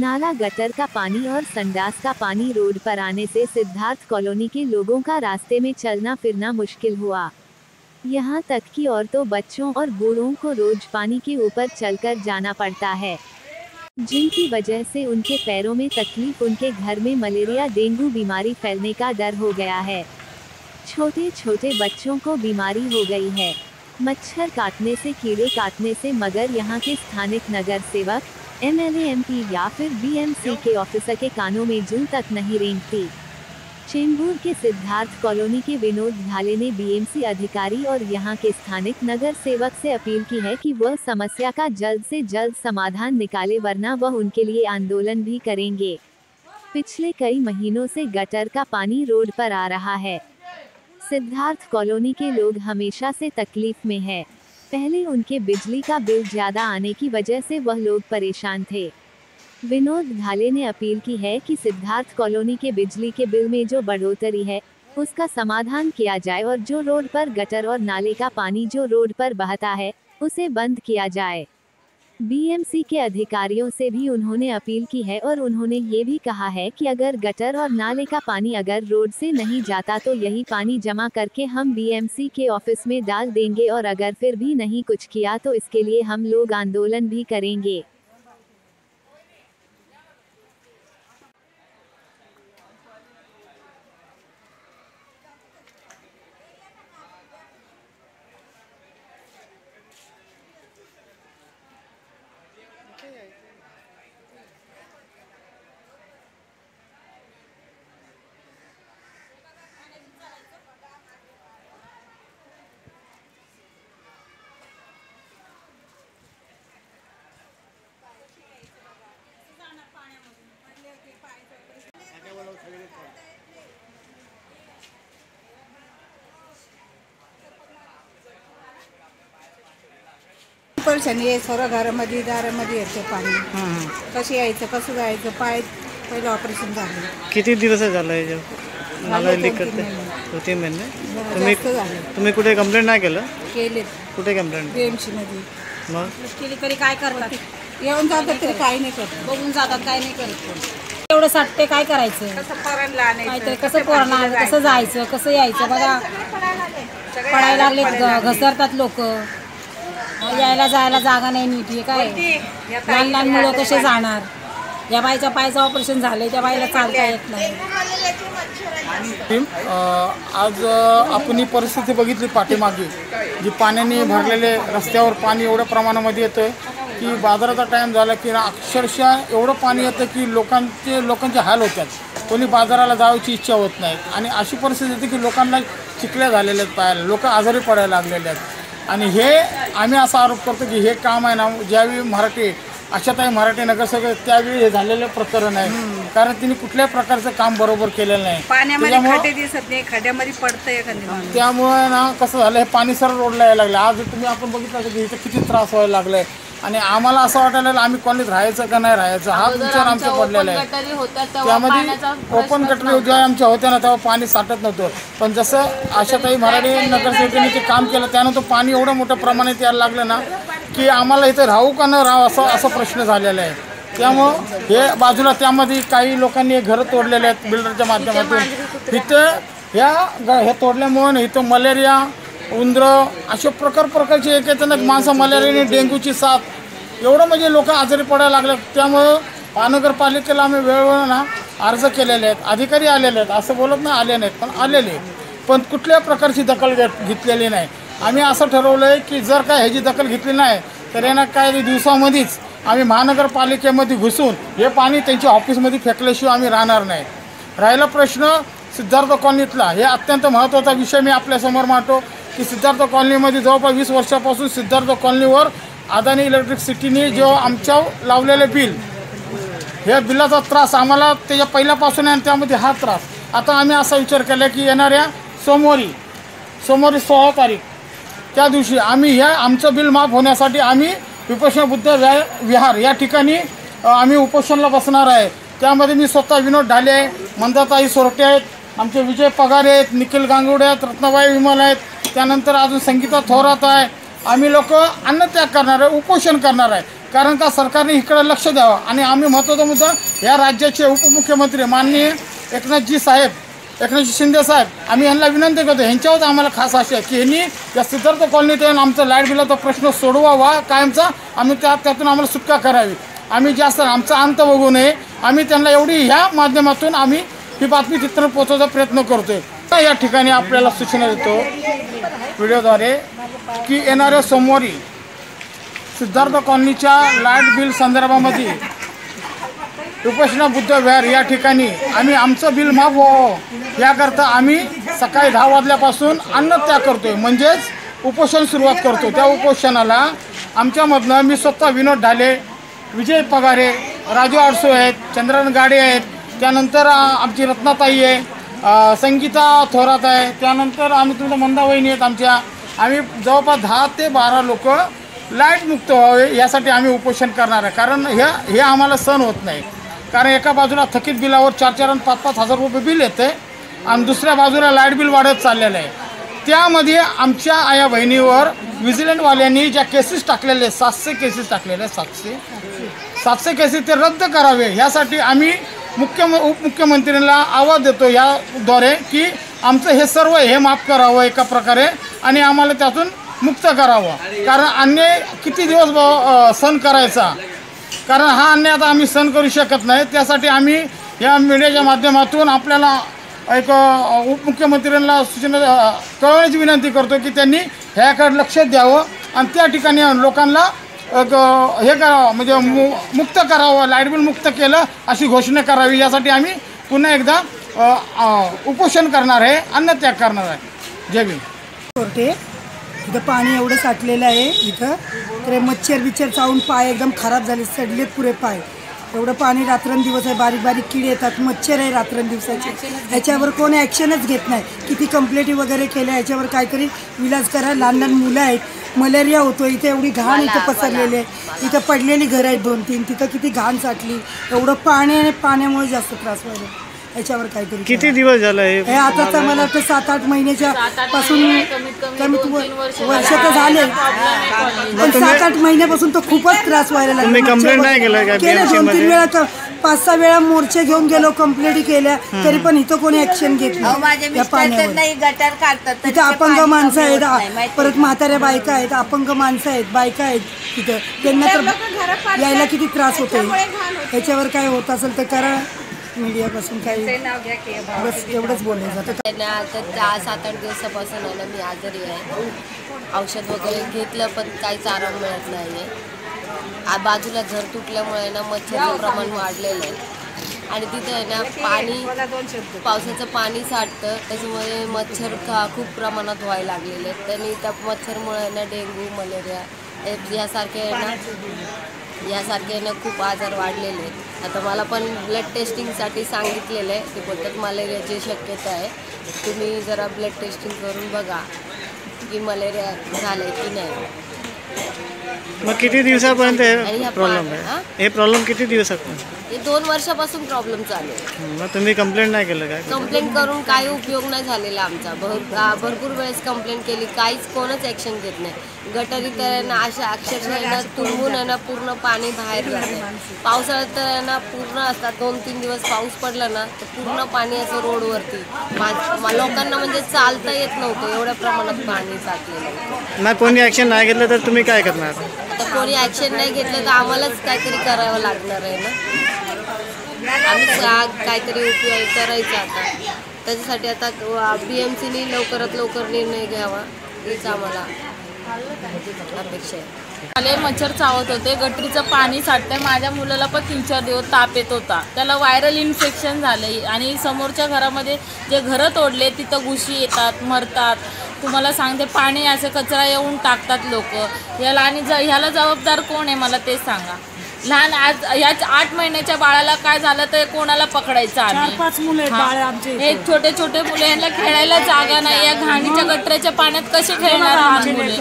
नाला, गटर का पानी और संडास का पानी रोड पर आने से सिद्धार्थ कॉलोनी के लोगों का रास्ते में चलना फिरना मुश्किल हुआ। यहाँ तक कि औरतों, बच्चों और बूढ़ों को रोज पानी के ऊपर चलकर जाना पड़ता है, जिनकी वजह से उनके पैरों में तकलीफ, उनके घर में मलेरिया, डेंगू बीमारी फैलने का डर हो गया है। छोटे छोटे बच्चों को बीमारी हो गई है मच्छर काटने से, कीड़े काटने से, मगर यहाँ के स्थानिक नगर सेवक, MLA, MP या फिर BMC के ऑफिसर के कानों में जूं तक नहीं रेंगती। चेंबूर के सिद्धार्थ कॉलोनी के विनोद घाले ने BMC अधिकारी और यहाँ के स्थानिक नगर सेवक से अपील की है कि वह समस्या का जल्द से जल्द समाधान निकाले, वरना वह उनके लिए आंदोलन भी करेंगे। पिछले कई महीनों से गटर का पानी रोड पर आ रहा है। सिद्धार्थ कॉलोनी के लोग हमेशा से तकलीफ में है। पहले उनके बिजली का बिल ज्यादा आने की वजह से वह लोग परेशान थे। विनोद घाले ने अपील की है कि सिद्धार्थ कॉलोनी के बिजली के बिल में जो बढ़ोतरी है उसका समाधान किया जाए और जो रोड पर गटर और नाले का पानी जो रोड पर बहता है उसे बंद किया जाए। BMC के अधिकारियों से भी उन्होंने अपील की है और उन्होंने ये भी कहा है कि अगर गटर और नाले का पानी अगर रोड से नहीं जाता तो यही पानी जमा करके हम BMC के ऑफिस में डाल देंगे और अगर फिर भी नहीं कुछ किया तो इसके लिए हम लोग आंदोलन भी करेंगे। परेशानी आहे, सर्व घरामध्ये दारामध्ये येतं पाणी। कसं यायचं, कसं जायचं, पाय पहिलं ऑपरेशन झालं। किती दिवस झालं आहे नाला लीक करते? 2-3 महिने। तुम्ही कुठे कंप्लेंट नाही केलं? केले। कुठे कंप्लेंट? BMC मध्ये। मग केली तरी काय करतात? येऊन जातात तरी काही नाही करत, बघून जातात, काही नाही करत। एवढं साठते काय करायचं? कसं पोरांना आणायचं, कसं पोरांना, कसं जायचं, कसं यायचं? बघा पडायला लागले, घसरतात लोक, यायला जायला जागा नाही नीट। हे काय लहान लहान मुलं कसे जाणार? या बाईच्या पायचं ऑपरेशन झालंय, त्या बाईला चालता येत नाही। आज आपण ही परिस्थिती बघितली पाठीमागे, जी पाण्याने भरलेले रस्त्यावर पाणी एवढ्या प्रमाणामध्ये येतं की बाजाराचा टाईम झाला की अक्षरशः एवढं पाणी येतं की लोकांचे हाल होतात, कोणी बाजाराला जायची इच्छा होत नाही। आणि अशी परिस्थिती येते की लोकांना चिखल्या झालेल्या आहेत पायाला, लोक आजारी पडायला लागलेले आहेत। आणि हे आम्ही असा आरोप करतो की हे काम आहे ना, ज्यावेळी आशाताई मराठे नगरसेवक त्यावेळी हे झालेलं प्रकरण आहे, कारण तिने कुठल्याही प्रकारचं काम बरोबर केलेलं नाही। पाण्यामध्ये खड्डे दिसत नाही, खड्ड्यामध्ये पडतं एखादी, त्यामुळे ना कसं झालं, हे पाणी सरळ रोडला यायला लागलं। आज तुम्ही आपण बघितलं की इथं किती त्रास व्हायला लागलाय आणि आम्हाला असं वाटायला लागलं आम्ही कॉलनीत राहायचं का नाही राहायचं, हा विचार आमचा पडलेला आहे। त्यामध्ये ओपन गटरी ज्या आमच्या होत्या ना तेव्हा पाणी साठत नव्हतं, पण जसं आशाताई मराठे नगरसेवकांनी ते काम केलं त्यानंतर पाणी एवढं मोठ्या प्रमाणात यायला लागलं ना की आम्हाला इथं राहू का न राहू असा प्रश्न झालेला आहे। त्यामुळं हे बाजूला त्यामध्ये काही लोकांनी घरं तोडलेले आहेत बिल्डरच्या माध्यमातून। इथं हे तोडल्यामुळे इथं मलेरिया, उंदरं अशा प्रकारचे एक येतात माणसं, मलेरियाने, डेंग्यूची साथ, एवढं म्हणजे लोक आजारी पडायला लागले। त्यामुळं महानगरपालिकेला आम्ही वेळोवेळी ना अर्ज केलेले आहेत, अधिकारी आलेले आहेत, असं बोलत नाही आले नाहीत, पण आलेले, पण कुठल्या प्रकारची दखल घेतलेली नाही। आम्ही असं ठरवलं आहे की जर काय ह्याची दखल घेतली नाही तर यांना काही दिवसामध्येच आम्ही महानगरपालिकेमध्ये घुसून हे पाणी त्यांच्या ऑफिसमध्ये फेकल्याशिवाय आम्ही राहणार नाही। राहिला प्रश्न सिद्धार्थ कॉलनीतला, हे अत्यंत महत्त्वाचा विषय मी आपल्यासमोर मांडतो की सिद्धार्थ कॉलनीमध्ये जवळपास 20 वर्षापासून सिद्धार्थ कॉलनीवर अदानी इलेक्ट्रिसिटीने जो आमच्या लावलेले बिल, हे बिलाचा त्रास आम्हाला त्याच्या पहिल्यापासून आहे आणि त्यामध्ये हा त्रास। आता आम्ही असा विचार केला की येणाऱ्या सोमवारी 16 तारीख त्या दिवशी आम्ही ह्या आमचं बिल माफ होण्यासाठी आम्ही विपश्यना बुद्ध विहार या ठिकाणी आम्ही उपोषणाला बसणार आहे। त्यामध्ये मी स्वतः विनोद ढाले आहे, मंदाताई सोरटे आहेत, आमचे विजय पगार आहेत, निखिल गांगुडे आहेत, रत्नाबाई विमल आहेत, त्यानंतर अजून संगीता थोरात आहे। आम्ही लोक अन्नत्याग करणार आहे, उपोषण करणार आहे। कारण का सरकारने इकडे लक्ष द्यावं. आणि आम्ही महत्त्वाचा मुद्दा या राज्याचे उपमुख्यमंत्री माननीय एकनाथजी शिंदे साहेब, आम्ही यांना विनंती करतो, ह्यांच्यावर आम्हाला खास आशा आहे की यांनी या सिद्धार्थ कॉलनीत येऊन आमचा लाईट बिलाचा प्रश्न सोडवावा कायमचा. आम्ही त्यातून आम्हाला सुटका करावी. आम्ही जास्त आमचा अंत बघू नये. आम्ही त्यांना एवढी ह्या माध्यमातून आम्ही ही बातमी तिथं पोहोचवण्याचा प्रयत्न करतोय. या ठिकाणी आपल्याला सूचना देतो व्हिडिओद्वारे की येणाऱ्या सोमवारी सिद्धार्थ कॉलनीच्या लाईट बिल संदर्भामध्ये उपोषणा बुद्धविहार या ठिकाणी आम्ही आमचं बिल माफ व्हावं याकरता आम्ही सकाळी 10 वाजल्यापासून अन्नत्याग करतोय, म्हणजेच उपोषण सुरुवात करतो. त्या उपोषणाला आमच्यामधनं मी स्वतः विनोद ढाले, विजय पगारे, राजू आडसो आहेत, चंद्रन गाडे आहेत, त्यानंतर आमची रत्नाताई आहे, संगीता थोरात आहे, त्यानंतर आम्ही तुमच्या मंदावहिनी आहेत आमच्या. आम्ही जवळपास 10 ते 12 लोक लाईट मुक्त व्हावे यासाठी आम्ही उपोषण करणार आहे. कारण हे आम्हाला सहन होत नाही. कारण एका बाजूला थकीत बिलावर 4-4 आणि 5-5 हजार रुपये बिल येते आणि दुसऱ्या बाजूला लाईट बिल वाढत चाललेलं आहे. त्यामध्ये आमच्या आया बहिणीवर विजिलंटवाल्यांनी ज्या केसेस टाकलेले 700 केसेस टाकलेले 700 केसेस ते रद्द करावे यासाठी आम्ही उपमुख्यमंत्र्यांना आवाज देतो याद्वारे की आमचं हे सर्व हे माफ करावं एका प्रकारे आणि आम्हाला त्यातून मुक्त करावं. कारण अन्याय किती दिवस सहन करायचा, कारण हा अन्याय आता आम्ही सहन करू शकत नाही. त्यासाठी आम्ही या मीडियाच्या माध्यमातून आपल्याला एक उपमुख्यमंत्र्यांना सूचना कळवण्याची विनंती करतो की त्यांनी ह्याकडे लक्ष द्यावं आणि त्या ठिकाणी लोकांना हे करावं, म्हणजे मुक्त करावं, लाईट बिल मुक्त केलं अशी घोषणा करावी. यासाठी आम्ही पुन्हा एकदा उपोषण करणार आहे, अन्नत्याग करणार आहे. जय भीम. इथं पाणी एवढं साठलेलं आहे इथं, तर मच्छर चावून पाय एकदम खराब झाले, सडलेत पुरे पाय. एवढं पाणी रात्रंदिवस आहे, बारीक बारीक किडे येतात, मच्छर आहे रात्रंदिवसाचे. ह्याच्यावर कोणी ॲक्शनच घेत नाही. किती कंप्लेंटी वगैरे केल्या, ह्याच्यावर काहीतरी विलाज करा. लहान लहान मुलं आहेत, मलेरिया होतो. इथे एवढी घाण इथं पसरलेली आहे, इथं पडलेली घरं आहेत 2-3, तिथं किती घाण साठली. एवढं पाणी आणि पाण्यामुळे जास्त त्रास व्हायला. याच्यावर काहीतरी किती दिवस झालं हे आता तर मला वाटतं 7-8 महिन्याच्या पासून कमीत वर्ष तर झाले, पण 7-8 महिन्यापासून तर खूपच त्रास व्हायला लागला. तुम्ही कंप्लेंट नाही केलं का? केलं 2-3 वेळा, 5-6 वेळा मोर्चे घेऊन गेलो, कंप्लेंट केल्या, तरी पण इथं कोणी ऍक्शन घेत नाही. या पाण्यावर इथं अपंग माणसं आहेत, परत म्हाताऱ्या बायका आहेत, अपंग माणसं आहेत, बायका आहेत तिथं, त्यांना तर यायला किती त्रास होतो. ह्याच्यावर काय होत असेल तर करा. मीडियापासून काही बस एवढंच बोललं जातं. आता 7-8 दिवसापासून आहे ना मी आजारी आहे. औषध वगैरे घेतलं पण काहीच आराम मिळत नाही आहे. बाजूला घर तुटल्यामुळे ना मच्छरचं प्रमाण वाढलेलं आहे आणि तिथं आहे ना पाणी, पावसाचं पाणी साठतं, त्याच्यामुळे मच्छर खूप प्रमाणात व्हायला लागलेले आहेत. त्यांनी त्या मच्छरमुळे ना डेंग्यू, मलेरिया यासारखे ना खूप आजार वाढलेले आहेत. आता मला पण ब्लड टेस्टिंगसाठी सांगितलेलं आहे. ते बोलतात मलेरियाची शक्यता आहे, तुम्ही जरा ब्लड टेस्टिंग करून बघा की मलेरिया झालं आहे की नाही. मग किती दिवसापर्यंत प्रॉब्लेम आहे? हे प्रॉब्लेम किती दिवसापर्यंत? हे 2 वर्षापासून प्रॉब्लेम चालू आहे. मग तुम्ही कंप्लेंट नाही केलं काय? कंप्लेंट करून काही उपयोग नाही झालेला आमचा. भरपूर वेळेस कंप्लेंट केली, काहीच कोणच ॲक्शन घेत नाही. गटारी तर ना अशा अक्षरशः तुंबून आहे ना पूर्ण पाणी बाहेर जाते. पावसाळ्यात तर ना पूर्ण असतात, 2-3 दिवस पाऊस पडला ना तर पूर्ण पाणी असं रोडवरती. लोकांना म्हणजे चालता येत नव्हतं, एवढ्या प्रमाणात पाणी साचलेलं. ना कोणी ॲक्शन नाही घेतलं तर तुम्ही काय करणार? तर कोणी ॲक्शन नाही घेतलं तर आम्हालाच काहीतरी करावं लागणार आहे ना. आम्ही काहीतरी उपयोग करायचा आता. त्याच्यासाठी आता BMCने लवकरात लवकर निर्णय घ्यावा हीच आम्हाला अपेक्षा आहे. मच्छर चावत होते, गटरीचं पाणी साठतंय. माझ्या मुलाला पण 3-4 दिवस ताप येत होता, त्याला व्हायरल इन्फेक्शन झालं. आणि समोरच्या घरामध्ये जे घरं तोडले तिथं घुशी येतात, मरतात. तुम्हाला सांगते, पाणी असं कचरा येऊन टाकतात लोक याला. आणि ह्याला जबाबदार कोण आहे मला ते सांगा. लहान आज ह्या 8 महिन्याच्या बाळाला काय झालं तर कोणाला पकडायचं आम्ही? 4-5 मुलं आहेत बाळ आमचे. हे छोटे छोटे मुले, यांना खेळायला जागा नाही. या घाणीच्या गटऱ्याच्या पाण्यात कसे खेळणार लहान मुले?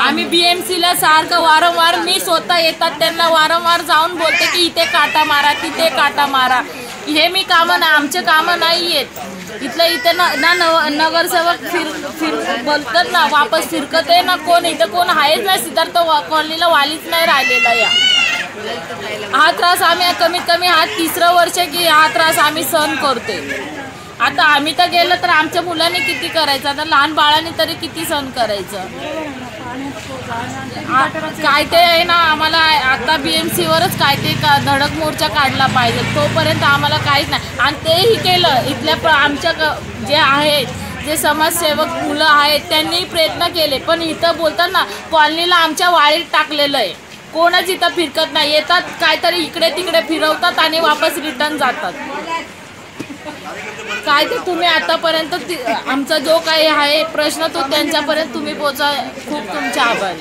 आम्ही BMCला सारखं वारंवार, मी स्वतः येतात त्यांना वारंवार जाऊन बोलते की इथे काटा मारा, तिथे काटा मारा. हे मी कामं ना, आमचे कामं नाही आहेत. इथे ना नगरसेवक फिर बोलतात ना, वापस फिरकत आहे ना कोण. इथं कोण आहेच नाही. सिद्धार्थ कॉलनीला वालीच नाही राहिलेला. या हा त्रास आम्ही कमीत कमी हा 3रं वर्ष की हा त्रास आम्ही सहन करतोय. आता आम्ही तर गेलं तर आमच्या मुलांनी किती करायचं, आता लहान बाळांनी तरी किती सहन करायचं. काय ते आहे ना, आम्हाला आता BMC वरच काय ते धडक मोर्चा काढला पाहिजे. तोपर्यंत आम्हाला काहीच नाही. आणि तेही केलं इथल्या आमच्या जे आहेत, जे समाजसेवक मुलं आहेत त्यांनी प्रयत्न केले, पण इथं बोलतात ना कॉलनीला आमच्या वाळीत टाकलेलं आहे. कोणच इथं फिरकत नाही. येतात काहीतरी इकडे तिकडे फिरवतात आणि वापस रिटर्न जातात. काय ते तुम्ही आतापर्यंत आमचा जो काही आहे प्रश्न तो त्यांच्यापर्यंत तुम्ही पोहोचा. खूप तुमचे आभार.